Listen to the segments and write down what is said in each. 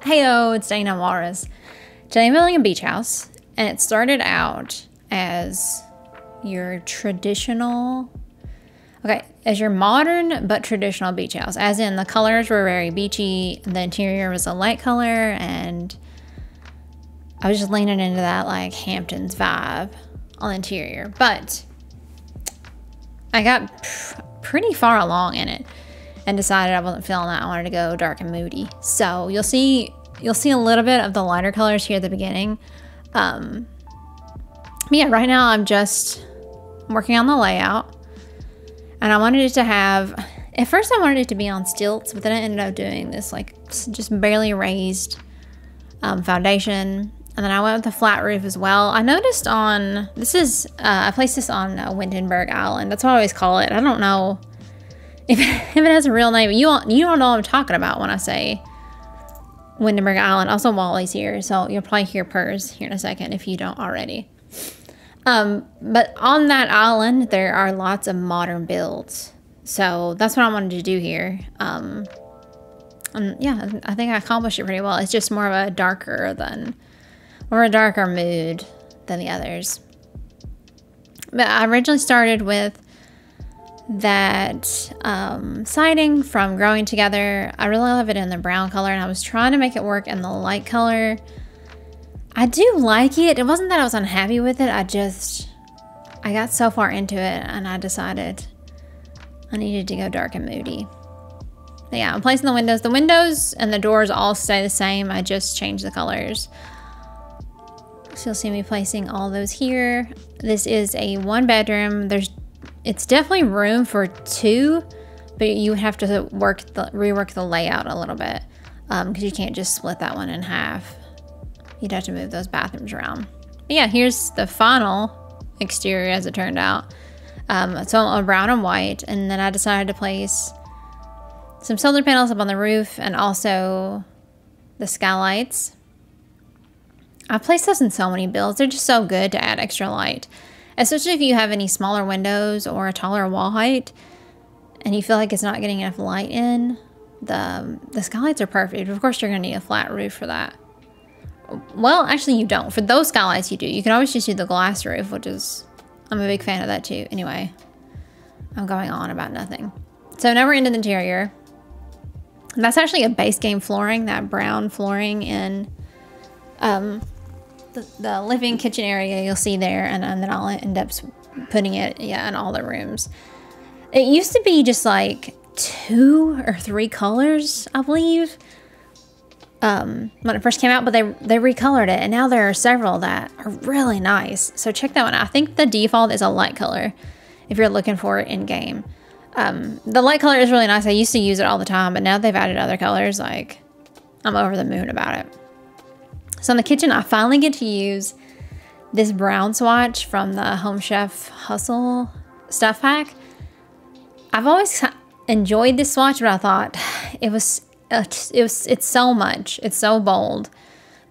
Heyo, it's Dana Juarez. Today I'm building a beach house, and it started out as your traditional, as your modern but traditional beach house. As in, the colors were very beachy, the interior was a light color, and I was just leaning into that like Hamptons vibe on the interior. But I got pretty far along in it and decided I wasn't feeling that. I wanted to go dark and moody. So you'll see a little bit of the lighter colors here at the beginning. But yeah, right now I'm just working on the layout, and I wanted it to have, at first I wanted it to be on stilts, but then I ended up doing this like just barely raised foundation. And then I went with a flat roof as well. I noticed on, I placed this on Windenburg Island. That's what I always call it. I don't know if it has a real name. You don't know what I'm talking about when I say Windenburg Island. Also, Wally's here, so you'll probably hear purrs here in a second if you don't already. But on that island, there are lots of modern builds. So that's what I wanted to do here. And yeah, I think I accomplished it pretty well. It's just more of a darker mood than the others. But I originally started with that siding from Growing Together. I really love it in the brown color, and I was trying to make it work in the light color. I do like it. It wasn't that I was unhappy with it. I got so far into it, and I decided I needed to go dark and moody. But yeah, I'm placing the windows. The windows and the doors all stay the same. I just changed the colors. So you'll see me placing all those here. This is a 1-bedroom. It's definitely room for 2, but you have to rework the layout a little bit because you can't just split that one in half. You'd have to move those bathrooms around. But yeah, here's the final exterior as it turned out. So a brown and white, and then I decided to place some solar panels up on the roof and also the skylights. I've placed those in so many builds. They're just so good to add extra light, especially if you have any smaller windows or a taller wall height and you feel like it's not getting enough light in. The skylights are perfect. Of course, you're going to need a flat roof for that. Well, actually, you don't. For those skylights, you do. You can always just do the glass roof, which is, I'm a big fan of that too. Anyway, I'm going on about nothing. So now we're into the interior. That's actually a base game flooring, that brown flooring in the living kitchen area you'll see there, and then I'll end up putting it in all the rooms. It used to be just like 2 or 3 colors, I believe, when it first came out, but they recolored it, and now there are several that are really nice. So check that one out. I think the default is a light color if you're looking for it in game. The light color is really nice. I used to use it all the time, but now they've added other colors. Like, I'm over the moon about it. So in the kitchen, I finally get to use this brown swatch from the Home Chef Hustle stuff pack. I've always enjoyed this swatch, but I thought it's so much. It's so bold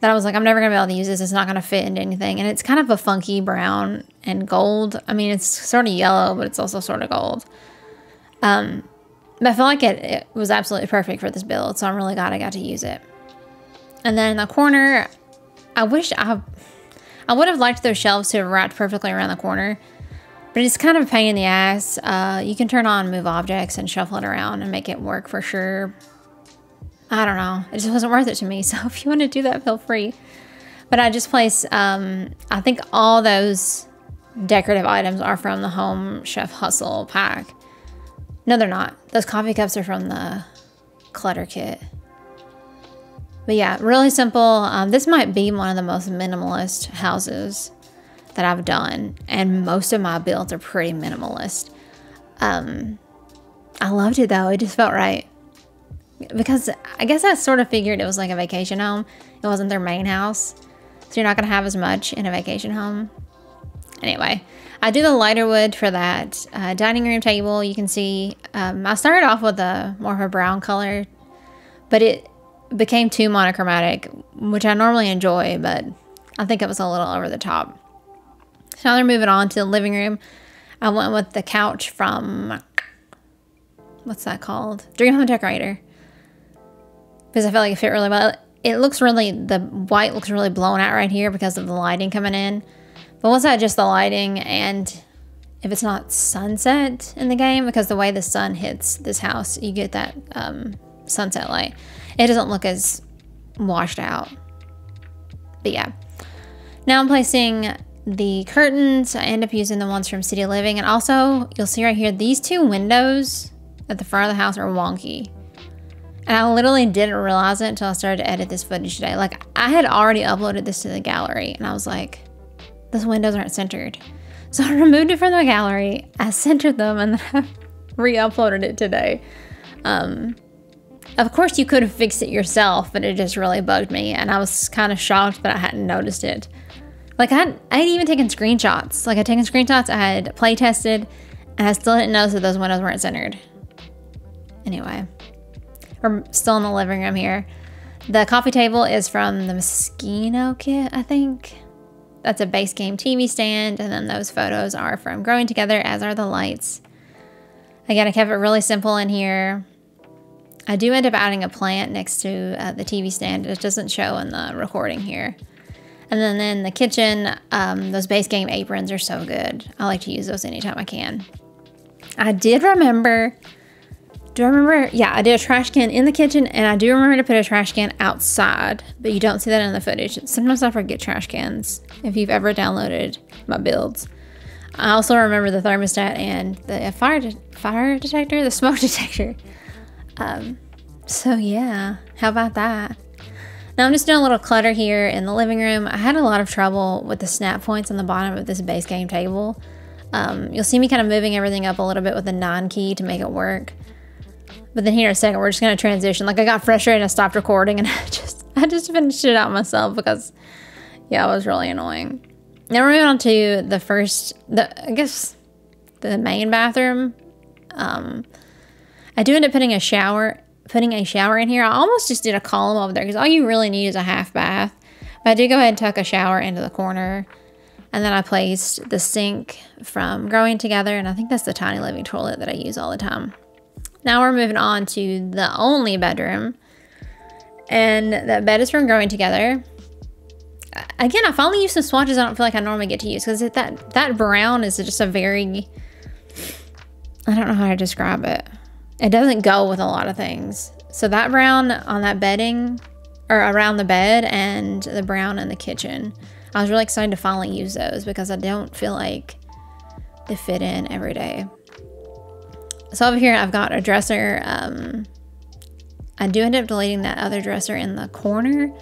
that I was like, I'm never gonna be able to use this. It's not gonna fit into anything. And it's kind of a funky brown and gold. I mean, it's sort of yellow, but it's also sort of gold. But I feel like it was absolutely perfect for this build, so I'm really glad I got to use it. And then in the corner, I would have liked those shelves to have wrapped perfectly around the corner, but it's kind of a pain in the ass. You can turn on move objects and shuffle it around and make it work for sure. I don't know. It just wasn't worth it to me. So if you want to do that, feel free. But I just placed, I think all those decorative items are from the Home Chef Hustle pack. No, they're not. Those coffee cups are from the clutter kit. But yeah, really simple. This might be one of the most minimalist houses that I've done, and most of my builds are pretty minimalist. I loved it though. It just felt right. Because I guess I sort of figured it was like a vacation home. It wasn't their main house, so you're not going to have as much in a vacation home. Anyway, I do the lighter wood for that dining room table. You can see I started off with more of a brown color, but it became too monochromatic, which I normally enjoy, but I think it was a little over the top. So now they're moving on to the living room. I went with the couch from, what's that called? Dream Home Decorator. Because I felt like it fit really well. it looks really, the white looks really blown out right here because of the lighting coming in. But once I adjust the lighting, and if it's not sunset in the game, because the way the sun hits this house, you get that sunset light. It doesn't look as washed out. But yeah. Now I'm placing the curtains. I end up using the ones from City Living. And also, you'll see right here, these two windows at the front of the house are wonky. And I literally didn't realize it until I started to edit this footage today. Like, I had already uploaded this to the gallery, and I was like, those windows aren't centered. So I removed it from the gallery, I centered them, and then I re-uploaded it today. Of course, you could have fixed it yourself, but it just really bugged me, and I was kind of shocked that I hadn't noticed it. Like, I had even taken screenshots. Like, I'd taken screenshots, I had play tested, and I still didn't notice that those windows weren't centered. Anyway. We're still in the living room here. The coffee table is from the Moschino kit, I think. That's a base game TV stand, and then those photos are from Growing Together, as are the lights. Again, I kept it really simple in here. I do end up adding a plant next to the TV stand. It doesn't show in the recording here. And then in the kitchen, those base game aprons are so good. I like to use those anytime I can. I did remember... Yeah, I did a trash can in the kitchen, and I do remember to put a trash can outside, but you don't see that in the footage. Sometimes I forget trash cans, if you've ever downloaded my builds. I also remember the thermostat and the fire detector, the smoke detector. So yeah, how about that? Now I'm just doing a little clutter here in the living room. I had a lot of trouble with the snap points on the bottom of this base game table. You'll see me kind of moving everything up a little bit with the 9 key to make it work. But then here in a second, we're just going to transition. Like, I got frustrated and I stopped recording, and I just finished it out myself because, yeah, it was really annoying. Now we're moving on to I guess, the main bathroom. I do end up putting a shower in here. I almost just did a column over there because all you really need is a half bath. But I did go ahead and tuck a shower into the corner. And then I placed the sink from Growing Together, and I think that's the Tiny Living toilet that I use all the time. Now we're moving on to the only bedroom, and that bed is from Growing Together. Again, I finally used some swatches I don't feel like I normally get to use, because that brown is just a very, I don't know how to describe it. It doesn't go with a lot of things. So that brown on that bedding, or around the bed, and the brown in the kitchen, I was really excited to finally use those because I don't feel like they fit in every day. So over here, I've got a dresser. I do end up deleting that other dresser in the corner.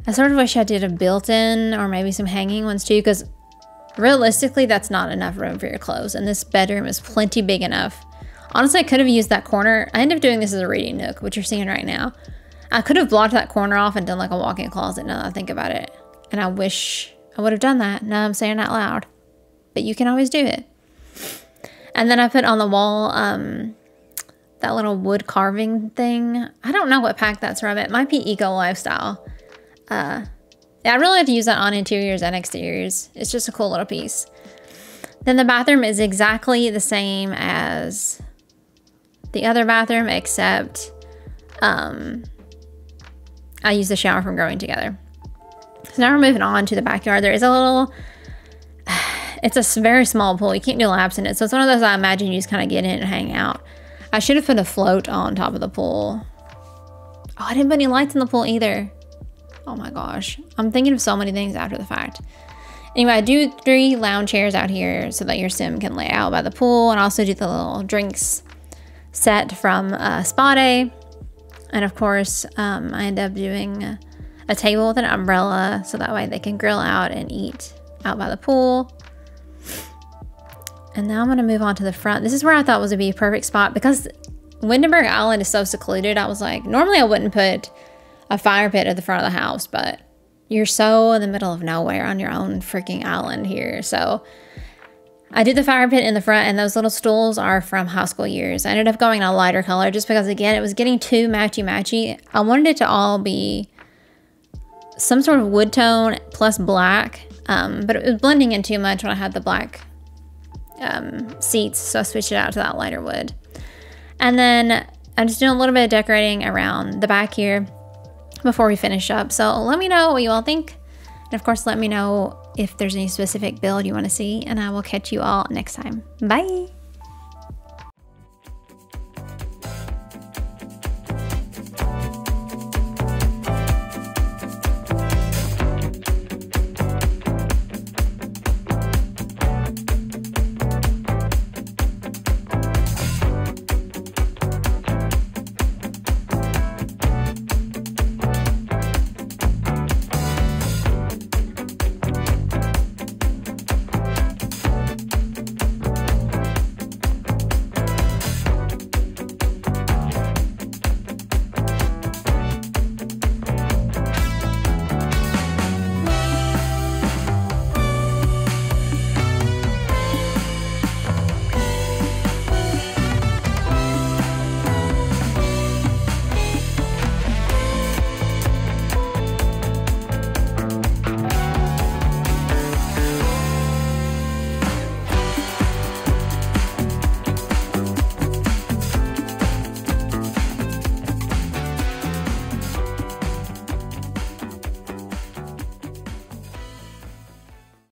I sort of wish I did a built-in or maybe some hanging ones too, because realistically, that's not enough room for your clothes. And this bedroom is plenty big enough. Honestly, I could have used that corner. I ended up doing this as a reading nook, which you're seeing right now. I could have blocked that corner off and done like a walk-in closet now that I think about it. And I wish I would have done that. Now I'm saying it out loud. But you can always do it. And then I put on the wall that little wood carving thing. I don't know what pack that's from. It might be Eco Lifestyle. Yeah, I really have to use that on interiors and exteriors. It's just a cool little piece. Then the bathroom is exactly the same as the other bathroom, except I use the shower from Growing Together. So now we're moving on to the backyard. There is a little... It's a very small pool. You can't do laps in it. So it's one of those I imagine you just kind of get in and hang out. I should have put a float on top of the pool. Oh, I didn't put any lights in the pool either. Oh my gosh. I'm thinking of so many things after the fact. Anyway, I do 3 lounge chairs out here so that your sim can lay out by the pool. And also do the little drinks set from Spa Day. And of course, I end up doing a table with an umbrella so that way they can grill out and eat out by the pool. And now I'm going to move on to the front. This is where I thought was going to be a perfect spot because Windenburg Island is so secluded. I was like, normally I wouldn't put a fire pit at the front of the house, but you're so in the middle of nowhere on your own freaking island here. So I did the fire pit in the front, and those little stools are from high school years. I ended up going a lighter color just because, again, it was getting too matchy-matchy. I wanted it to all be some sort of wood tone plus black, but it was blending in too much when I had the black seats, so I switched it out to that lighter wood. And then I'm just doing a little bit of decorating around the back here. before we finish up. So let me know what you all think. And of course, let me know if there's any specific build you want to see. And I will catch you all next time. Bye.